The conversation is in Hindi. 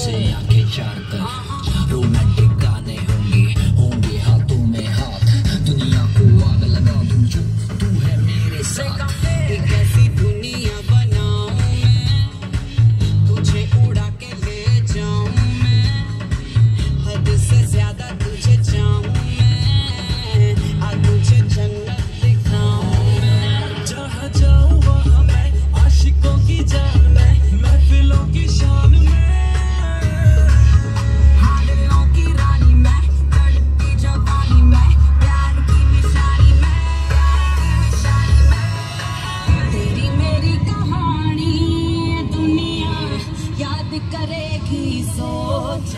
से आंखें चार तरफ रोमांटिक गाने होंगे होंगे हाथों में हाथ दुनिया को आग लगा दूं जो तू है मेरे साथ। एक ऐसी दुनिया बनाऊं मैं तुझे उड़ा के ले जाऊं मैं हद से ज्यादा तुझे चाहूं मैं आ तुझे जन्नत दिखाऊं मैं जहाँ जाऊं वहाँ मैं आशिकों की जान में महफिलों की शान में हादियों की रानी मैं तड़पती जवानी में प्यार की निशानी में तेरी मेरी कहानी दुनिया याद करेगी सोच।